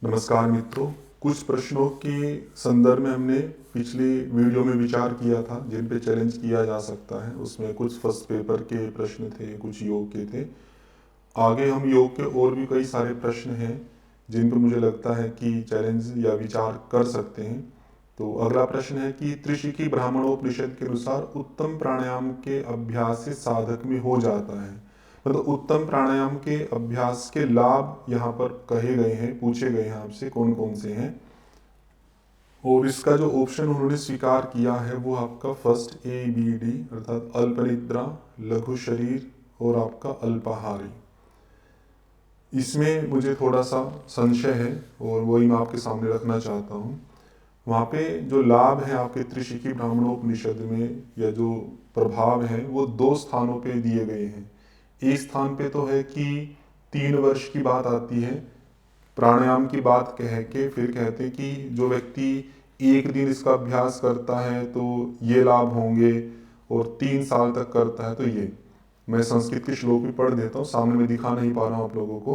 नमस्कार मित्रों। कुछ प्रश्नों के संदर्भ में हमने पिछली वीडियो में विचार किया था जिन पे चैलेंज किया जा सकता है। उसमें कुछ फर्स्ट पेपर के प्रश्न थे, कुछ योग के थे। आगे हम योग के और भी कई सारे प्रश्न हैं जिन पर मुझे लगता है कि चैलेंज या विचार कर सकते हैं। तो अगला प्रश्न है कि त्रिशिकी ब्राह्मणोपनिषद के अनुसार उत्तम प्राणायाम के अभ्यास से साधक में हो जाता है। मतलब उत्तम प्राणायाम के अभ्यास के लाभ यहाँ पर कहे गए हैं, पूछे गए हैं आपसे कौन कौन से हैं। और इसका जो ऑप्शन उन्होंने स्वीकार किया है वो आपका फर्स्ट ए बी डी अर्थात अल्प निद्रा, लघु शरीर और आपका अल्पाहारी। इसमें मुझे थोड़ा सा संशय है और वही मैं आपके सामने रखना चाहता हूँ। वहाँ पे जो लाभ है आपके त्रिशिकी ब्राह्मणोपनिषद में या जो प्रभाव है वो दो स्थानों पे दिए गए हैं। एक स्थान पे तो है कि 3 वर्ष की बात आती है, प्राणायाम की बात कह के फिर कहते हैं कि जो व्यक्ति एक दिन इसका अभ्यास करता है तो ये लाभ होंगे और 3 साल तक करता है तो ये। मैं संस्कृत के श्लोक भी पढ़ देता हूँ, सामने में दिखा नहीं पा रहा हूँ आप लोगों को।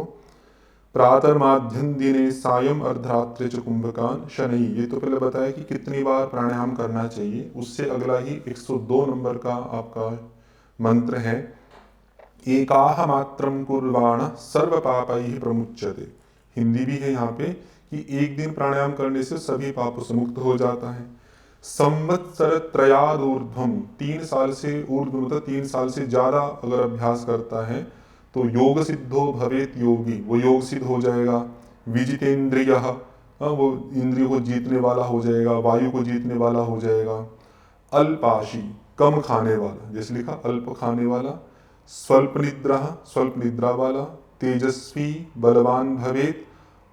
प्रातर्माध्यम दिने सायं अर्धरात्रि च कुंभकान शनि। ये तो पहले बताया कि कितनी बार प्राणायाम करना चाहिए। उससे अगला ही 102 नंबर का आपका मंत्र है, एकाह मात्रम कुर्वाण सर्व पापैः प्रमुच्यते। हिंदी भी है यहाँ पे कि एक दिन प्राणायाम करने से सभी पापों से मुक्त हो जाता है। संवत्सर त्रयाद ऊर्ध्वम, 3 साल से ऊर्ध्व मतलब 3 साल से ज्यादा अगर अभ्यास करता है तो योग सिद्धो भवेत योगी, वो योग सिद्ध हो जाएगा। विजितेंद्रिय, वो इंद्रियों को जीतने वाला हो जाएगा, वायु को जीतने वाला हो जाएगा। अल्पाशी, कम खाने वाला, जैसे लिखा अल्प खाने वाला। स्वल्प निद्रा, स्वल्प निद्रा वाला। तेजस्वी, बलवान भवेत।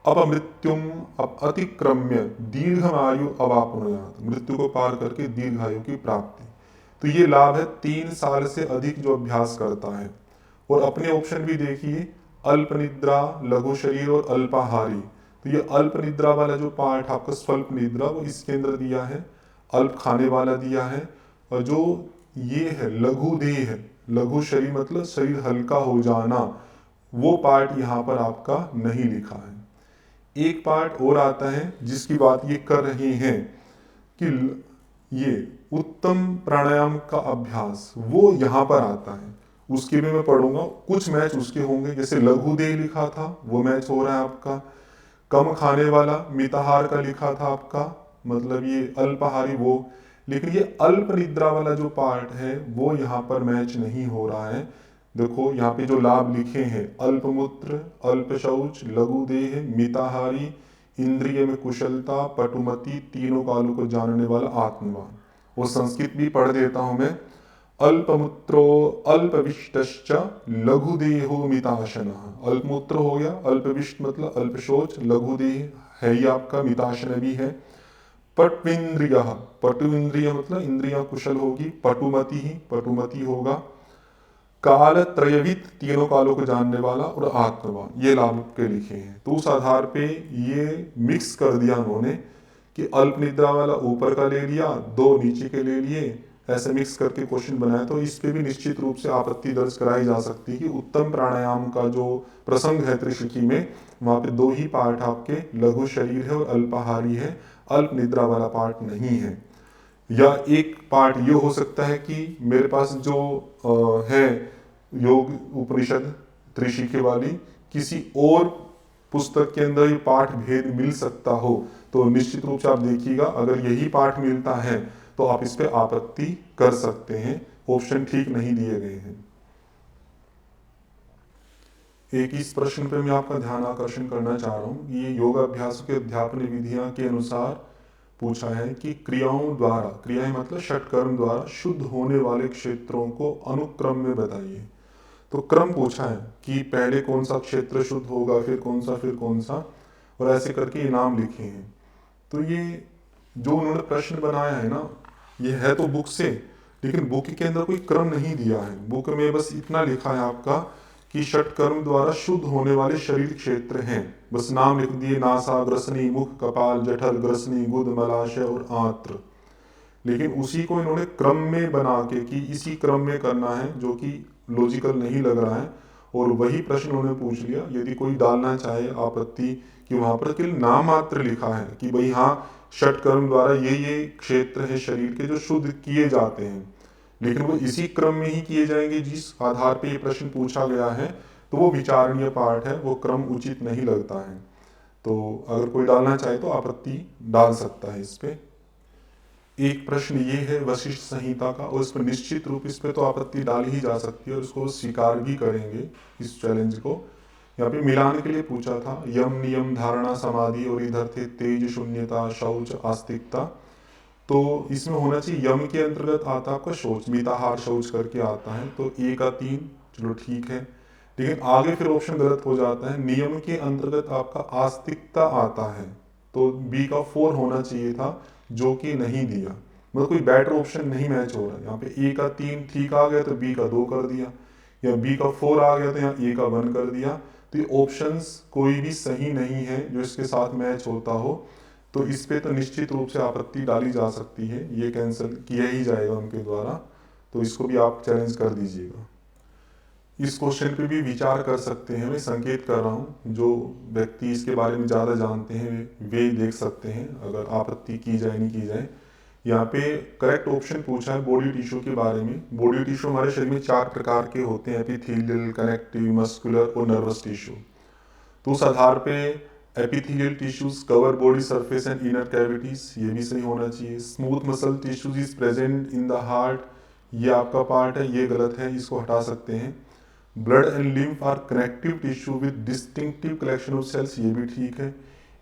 अपमृत्युम, अतिक्रम्य दीर्घमायु अवाप्नुयात, मृत्यु को पार करके दीर्घायु की प्राप्ति। तो ये लाभ है 3 साल से अधिक जो अभ्यास करता है। और अपने ऑप्शन भी देखिए, अल्प निद्रा, लघु शरीर और अल्पाहारी। तो ये अल्प निद्रा वाला जो पार्ट आपका स्वल्प निद्रा वो इसके अंदर दिया है, अल्प खाने वाला दिया है। और जो ये है लघु देह है, लघु शरीर मतलब शरीर हल्का हो जाना, वो पार्ट यहाँ पर आपका नहीं लिखा है। एक पार्ट और आता है जिसकी बात ये कर रहे हैं कि ये उत्तम प्राणायाम का अभ्यास, वो यहाँ पर आता है। उसके भी मैं पढ़ूंगा, कुछ मैच उसके होंगे। जैसे लघु देह लिखा था वो मैच हो रहा है आपका। कम खाने वाला मिताहार का लिखा था आपका, मतलब ये अल्पाहारी वो। लेकिन ये अल्प निद्रा वाला जो पार्ट है वो यहाँ पर मैच नहीं हो रहा है। देखो यहाँ पे जो लाभ लिखे हैं, अल्पमूत्र, अल्प शौच, लघु देह, मिताहारी, इंद्रिय में कुशलता, पटुमति, तीनों कालों को जानने वाला आत्मवान। वो संस्कृत भी पढ़ देता हूं मैं। अल्पमूत्रो अल्पविष्टश्च लघु देहो मिताशन। अल्पमूत्र हो गया, अल्पविष्ट मतलब अल्प शौच, लघु देह है ही आपका, मिताशन भी है। पट्विंद्रिय, पटु इंद्रिय मतलब इंद्रियां कुशल होगी। पटुमति ही, पटुमति होगा। काल त्रयवित, तीनों कालों को जानने वाला और आत्मवान, ये लाभ के लिखे हैं। तो उस आधार पे ये मिक्स कर दिया उन्होंने कि अल्प निद्रा वाला ऊपर का ले लिया, दो नीचे के ले लिए, ऐसे मिक्स करके क्वेश्चन बनाया। तो इस पे भी निश्चित रूप से आपत्ति दर्ज कराई जा सकती है कि उत्तम प्राणायाम का जो प्रसंग है त्रिशिकी में, वहां पे दो ही पार्ट आपके लघु शरीर है और अल्पाहारी है, अल्प निद्रा वाला पार्ट नहीं है। या एक पार्ट ये हो सकता है कि मेरे पास जो है योग उपनिषद त्रिशिकी वाली, किसी और पुस्तक के अंदर ये पाठ भेद मिल सकता हो, तो निश्चित रूप से आप देखिएगा अगर यही पाठ मिलता है तो आप इस पे आपत्ति कर सकते हैं। ऑप्शन ठीक नहीं दिए गए हैं। एक इस प्रश्न पे मैं आपका ध्यान आकर्षण करना चाह रहा हूँ। ये योगाभ्यास के अध्यापन विधियां के अनुसार पूछा है कि क्रियाओं द्वारा, क्रियाएं मतलब षटकर्म द्वारा शुद्ध होने वाले क्षेत्रों को अनुक्रम में बताइए। तो क्रम पूछा है कि पहले कौन सा क्षेत्र शुद्ध होगा, फिर कौन सा, फिर कौन सा, और ऐसे करके ये नाम लिखे हैं। तो ये जो उन्होंने प्रश्न बनाया है ना, ये है तो बुक से, लेकिन बुक के अंदर कोई क्रम नहीं दिया है। बुक में बस इतना लिखा है आपका कि षटकर्म द्वारा शुद्ध होने वाले शरीर क्षेत्र हैं, बस नाम लिख दिए, नासा, ग्रसनी, मुख, कपाल, जठर, ग्रसनी, गुद, मलाशय और आंत्र। लेकिन उसी को इन्होंने क्रम में बना के कि इसी क्रम में करना है, जो कि लॉजिकल नहीं लग रहा है। और वही प्रश्न उन्होंने पूछ लिया। यदि कोई डालना चाहे आपत्ति कि वहाँ पर केवल नाम मात्र लिखा है कि भाई हाँ षटकर्म द्वारा ये क्षेत्र है शरीर के जो शुद्ध किए जाते हैं, लेकिन वो इसी क्रम में ही किए जाएंगे जिस आधार पे ये प्रश्न पूछा गया है, तो वो विचारणीय पार्ट है, वो क्रम उचित नहीं लगता है। तो अगर कोई डालना चाहे तो आपत्ति डाल सकता है इस पे। एक प्रश्न ये है वशिष्ठ संहिता का, और इस पर निश्चित रूप इस पे तो आपत्ति डाल ही जा सकती है और इसको स्वीकार भी करेंगे इस चैलेंज को। यहाँ पे मिलान के लिए पूछा था, यम नियम धारणा समाधि और इधर थे तेज शून्यता शौच आस्तिकता। तो इसमें होना चाहिए यम के अंतर्गत आता है आपका शौच, मिताहार शौच करके आता है, तो ए का 3 चलो ठीक है। लेकिन आगे फिर ऑप्शन गलत हो जाता है, नियम के अंतर्गत आपका आस्तिकता आता है, तो बी का 4 होना चाहिए था, जो कि नहीं दिया। मतलब कोई बेटर ऑप्शन नहीं मैच हो रहा है। यहाँ पे ए का 3 ठीक आ गया तो बी का 2 कर दिया, या बी का 4 आ गया तो यहाँ ए का 1 कर दिया। तो ये ऑप्शंस कोई भी सही नहीं है जो इसके साथ मैच होता हो, तो इस पे तो निश्चित रूप से आपत्ति डाली जा सकती है, ये कैंसिल किया ही जाएगा उनके द्वारा। तो इसको भी आप चैलेंज कर दीजिएगा। इस क्वेश्चन पे भी विचार कर सकते हैं, मैं संकेत कर रहा हूँ, जो व्यक्ति इसके बारे में ज़्यादा जानते हैं वे देख सकते हैं अगर आपत्ति की जाए नहीं की जाए। यहाँ पे करेक्ट ऑप्शन पूछा है बॉडी टिश्यू के बारे में। बॉडी टिश्यू हमारे शरीर में 4 प्रकार के होते हैं, एपिथेलियल, कनेक्टिव, मस्कुलर और नर्वस टिश्यू। तो उस आधार पे epithelial tissues cover body surface and inner cavities, ये भी सही होना चाहिए। Smooth muscle tissues is present in the heart, ये आपका पार्ट है, ये गलत है, इसको हटा सकते हैं। Blood and lymph are connective tissue with distinctive collection of cells, ये भी ठीक है।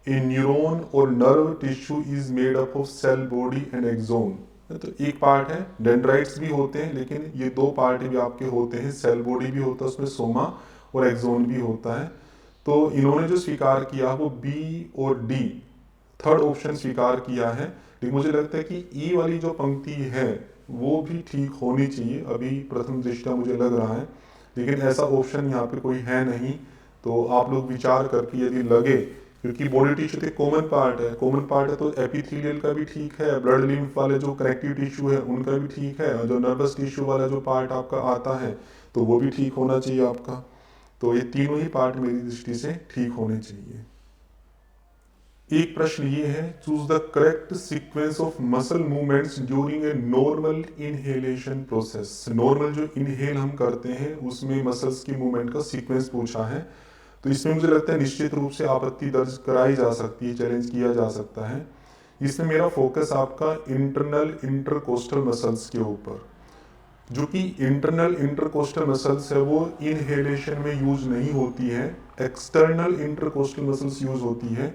ए न्यूरॉन और nerve tissue is made up of cell body and axon, तो एक पार्ट है। डेंड्राइट्स भी होते हैं, लेकिन ये 2 पार्ट भी आपके होते हैं, सेल बॉडी भी होता है उसमें सोमा, और एक्सोन भी होता है। तो इन्होंने जो स्वीकार किया वो बी और डी, थर्ड ऑप्शन स्वीकार किया है। लेकिन मुझे लगता है कि ई वाली जो पंक्ति है वो भी ठीक होनी चाहिए, अभी प्रथम दृष्टया मुझे लग रहा है, लेकिन ऐसा ऑप्शन यहाँ पे कोई है नहीं। तो आप लोग विचार करके यदि लगे, क्योंकि बॉडी टिश्यू तो कॉमन पार्ट है, कॉमन पार्ट है तो एपिथेलियल का भी ठीक है, ब्लड लिम्फ वाले जो कनेक्टिव टिश्यू है उनका भी ठीक है, और जो नर्वस टिश्यू वाला जो पार्ट आपका आता है तो वो भी ठीक होना चाहिए आपका। तो ये तीनों ही पार्ट मेरी दृष्टि से ठीक होने चाहिए। एक प्रश्न ये है, choose the correct sequence of muscle movements during a normal inhalation process. Normal जो इनहेल हम करते हैं उसमें मसल्स की मूवमेंट का सीक्वेंस पूछा है, तो इसमें मुझे लगता है निश्चित रूप से आपत्ति दर्ज कराई जा सकती है, चैलेंज किया जा सकता है। इसमें मेरा फोकस आपका इंटरनल इंटरकोस्टल मसल्स के ऊपर, जो कि इंटरनल इंटरकोस्टल मसल्स है वो इनहेलेशन में यूज नहीं होती है, एक्सटर्नल इंटरकोस्टल मसल्स यूज होती है,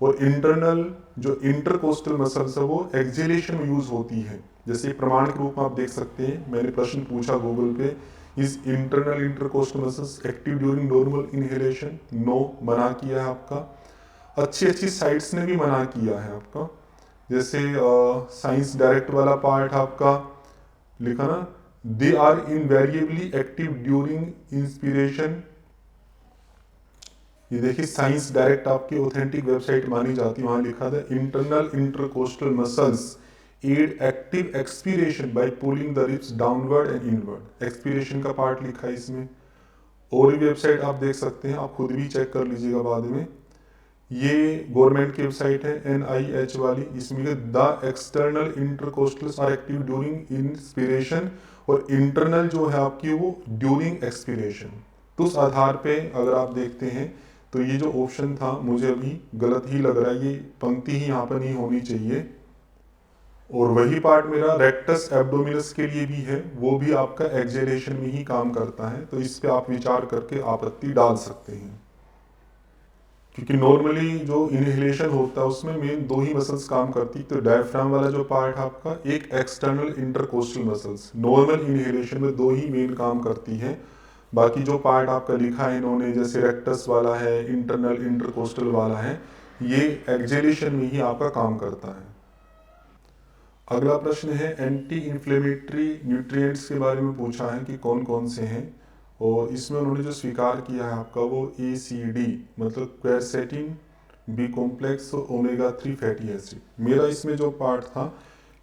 और इंटरनल जो इंटरकोस्टल मसल्स है वो एक्सहेलेशन में यूज होती है। जैसे प्रमाण के रूप में आप देख सकते हैं, मैंने प्रश्न पूछा गूगल पे, is internal intercostal muscles active during normal inhalation, no मना किया है आपका। अच्छी अच्छी साइट्स ने भी मना किया है आपका, जैसे साइंस डायरेक्ट वाला पार्ट आपका लिखा ना, they are invariably active during inspiration. ये देखिए साइंस डायरेक्ट आपकी ऑथेंटिक वेबसाइट मानी जाती है, वहां लिखा था internal intercostal muscles aid active expiration by pulling the ribs downward and inward. Expiration का पार्ट लिखा है इसमें, और भी वेबसाइट आप देख सकते हैं, आप खुद भी चेक कर लीजिएगा बाद में। ये गवर्नमेंट की वेबसाइट है NIH वाली, इसमें the external intercostals are active during inspiration, और इंटरनल जो है आपकी वो ड्यूरिंग एक्सपीरेशन। तो उस आधार पे अगर आप देखते हैं तो ये जो ऑप्शन था मुझे अभी गलत ही लग रहा है, ये पंक्ति ही यहाँ पर नहीं होनी चाहिए। और वही पार्ट मेरा रेक्टस एब्डोमिनस के लिए भी है, वो भी आपका एक्सहेलेशन में ही काम करता है, तो इस पे आप विचार करके आपत्ति डाल सकते हैं। क्योंकि नॉर्मली जो इनहेलेशन होता है उसमें मेन 2 ही मसल्स काम करती है, तो डायफ्राम वाला जो पार्ट है आपका, एक external intercostal muscles, normal inhalation में 2 ही मेन काम करती है। बाकी जो पार्ट आपका लिखा है इन्होंने, जैसे रेक्टस वाला है, इंटरनल इंटरकोस्टल वाला है, ये एक्सहेलेशन में ही आपका काम करता है। अगला प्रश्न है, एंटी इन्फ्लेमेटरी न्यूट्रिएंट्स के बारे में पूछा है कि कौन कौन से हैं, और इसमें उन्होंने जो स्वीकार किया है आपका वो ACD, मतलब क्वेरसेटिन, बी कॉम्प्लेक्स और ओमेगा 3 फैटी एसिड। मेरा इसमें जो पार्ट था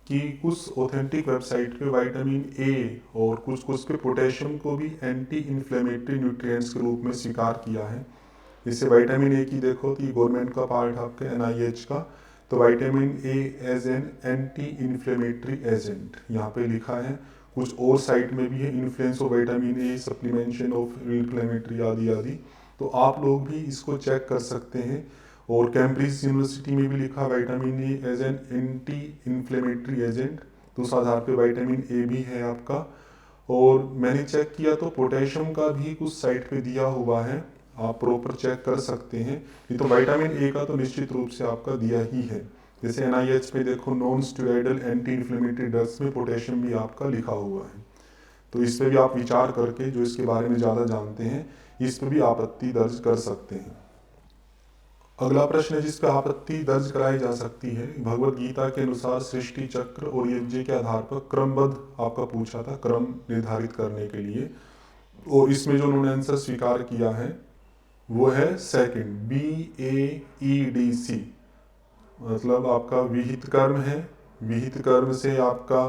कि कुछ ऑथेंटिक वेबसाइट पे विटामिन A और कुछ पे पोटेशियम को भी एंटी इन्फ्लेमेटरी न्यूट्रिएंट्स के रूप में स्वीकार किया है, जैसे विटामिन ए की देखो तो ये गवर्नमेंट का पार्ट है आपके NIH का। तो vitamin A as an anti inflammatory agent यहाँ पे लिखा है। कुछ और साइट में भी है, influence of vitamin A, supplementation of inflammatory आदि आदि। तो आप लोग भी इसको चेक कर सकते हैं। और कैम्ब्रिज यूनिवर्सिटी में भी लिखा vitamin A as an anti inflammatory agent, तो उस आधार पे विटामिन ए भी है आपका। और मैंने चेक किया तो पोटेशियम का भी कुछ साइट पे दिया हुआ है, आप प्रॉपर चेक कर सकते हैं। ये तो विटामिन ए का तो निश्चित रूप से आपका दिया ही है। जैसे NIH पे देखो non steroidal anti inflammatory drugs में पोटेशियम भी आपका लिखा हुआ है। तो इस पे भी आप विचार करके, जो इसके बारे में ज़्यादा जानते हैं, इस पे भी आपत्ति दर्ज कर सकते हैं। अगला प्रश्न है जिस पर आपत्ति दर्ज कराई जा सकती है, भगवत गीता के अनुसार सृष्टि चक्र और यज्ञ के आधार पर क्रमबद्ध आपका पूछा था, क्रम निर्धारित करने के लिए। और इसमें जो उन्होंने आंसर स्वीकार किया है वो है सेकंड, BAEDC, मतलब आपका विहित कर्म है। विहित कर्म से आपका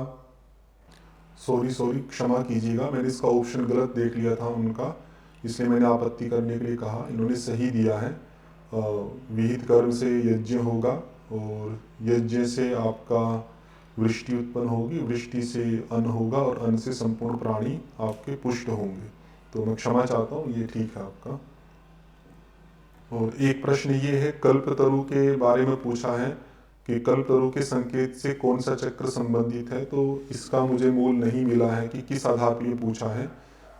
सॉरी क्षमा कीजिएगा, मैंने इसका ऑप्शन गलत देख लिया था उनका, इसलिए मैंने आपत्ति करने के लिए कहा। इन्होंने सही दिया है, विहित कर्म से यज्ञ होगा और यज्ञ से आपका वृष्टि उत्पन्न होगी, वृष्टि से अन्न होगा और अन्न से संपूर्ण प्राणी आपके पुष्ट होंगे। तो मैं क्षमा चाहता हूँ, ये ठीक है आपका। और एक प्रश्न ये है, कल्पतरु के बारे में पूछा है कि कल्पतरु के संकेत से कौन सा चक्र संबंधित है। तो इसका मुझे मूल नहीं मिला है कि किस आधार पर ये पूछा है।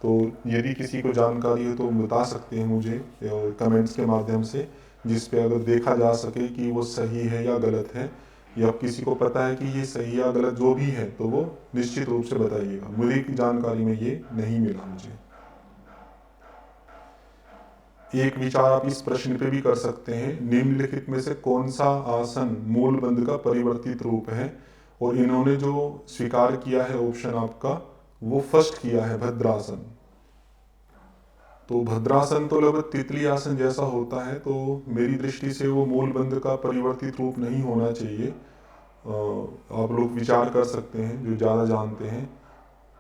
तो यदि किसी को जानकारी हो तो बता सकते हैं मुझे कमेंट्स के माध्यम से, जिस पे अगर देखा जा सके कि वो सही है या गलत है, या किसी को पता है कि ये सही या गलत जो भी है तो वो निश्चित रूप से बताइएगा। मुझे की जानकारी में ये नहीं मिला मुझे। एक विचार आप इस प्रश्न पे भी कर सकते हैं, निम्नलिखित में से कौन सा आसन मूल बंध का परिवर्तित रूप है। और इन्होंने जो स्वीकार किया है ऑप्शन आपका, वो फर्स्ट किया है भद्रासन। तो भद्रासन तो लगभग तितली आसन जैसा होता है, तो मेरी दृष्टि से वो मूल बंध का परिवर्तित रूप नहीं होना चाहिए। आप लोग विचार कर सकते हैं जो ज़्यादा जानते हैं।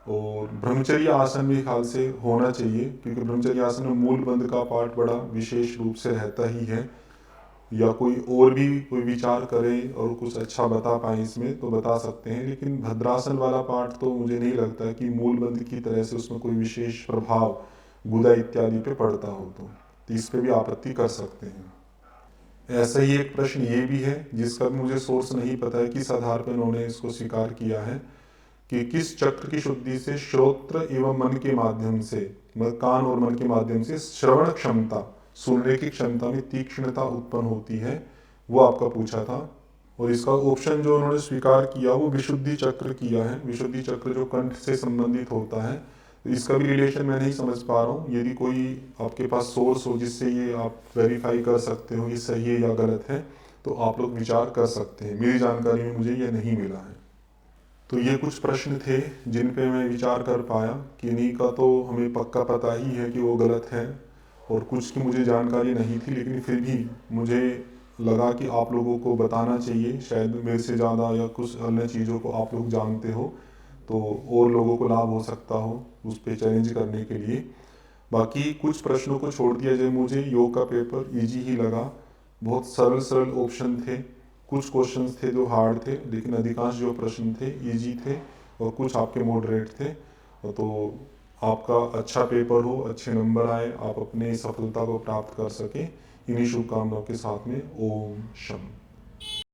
और ब्रह्मचर्य आसन भी ख्याल से होना चाहिए, क्योंकि ब्रह्मचर्य आसन में मूल बंध का पार्ट बड़ा विशेष रूप से रहता ही है। या कोई और भी कोई विचार करे और कुछ अच्छा बता पाए इसमें तो बता सकते हैं, लेकिन भद्रासन वाला पार्ट तो मुझे नहीं लगता कि मूल बंध की तरह से उसमें कोई विशेष प्रभाव गुदा इत्यादि पे पड़ता हो। तो इस पे भी आपत्ति कर सकते हैं। ऐसा ही एक प्रश्न ये भी है जिसका मुझे सोर्स नहीं पता है किस आधार पर उन्होंने इसको स्वीकार किया है, कि किस चक्र की शुद्धि से श्रोत्र एवं मन के माध्यम से, मतलब कान और मन के माध्यम से श्रवण क्षमता, सुनने की क्षमता में तीक्ष्णता उत्पन्न होती है, वो आपका पूछा था। और इसका ऑप्शन जो उन्होंने स्वीकार किया वो विशुद्धि चक्र किया है। विशुद्धि चक्र जो कंठ से संबंधित होता है, तो इसका भी रिलेशन मैं नहीं समझ पा रहा हूँ। यदि कोई आपके पास सोर्स हो जिससे ये आप वेरीफाई कर सकते हो ये सही है या गलत है, तो आप लोग विचार कर सकते हैं। मेरी जानकारी में मुझे ये नहीं मिला है। तो ये कुछ प्रश्न थे जिन पे मैं विचार कर पाया। किन्हीं का तो हमें पक्का पता ही है कि वो गलत है, और कुछ की मुझे जानकारी नहीं थी, लेकिन फिर भी मुझे लगा कि आप लोगों को बताना चाहिए। शायद मेरे से ज़्यादा या कुछ अन्य चीज़ों को आप लोग जानते हो, तो और लोगों को लाभ हो सकता हो उस पर चैलेंज करने के लिए। बाकी कुछ प्रश्नों को छोड़ दिया जाए, मुझे योग का पेपर इजी ही लगा। बहुत सरल सरल ऑप्शन थे, कुछ क्वेश्चंस थे जो हार्ड थे, लेकिन अधिकांश जो प्रश्न थे इजी थे, और कुछ आपके मॉडरेट थे। तो आपका अच्छा पेपर हो, अच्छे नंबर आए, आप अपने सफलता को प्राप्त कर सकें, इन्हीं शुभकामनाओं के साथ में ओम शम।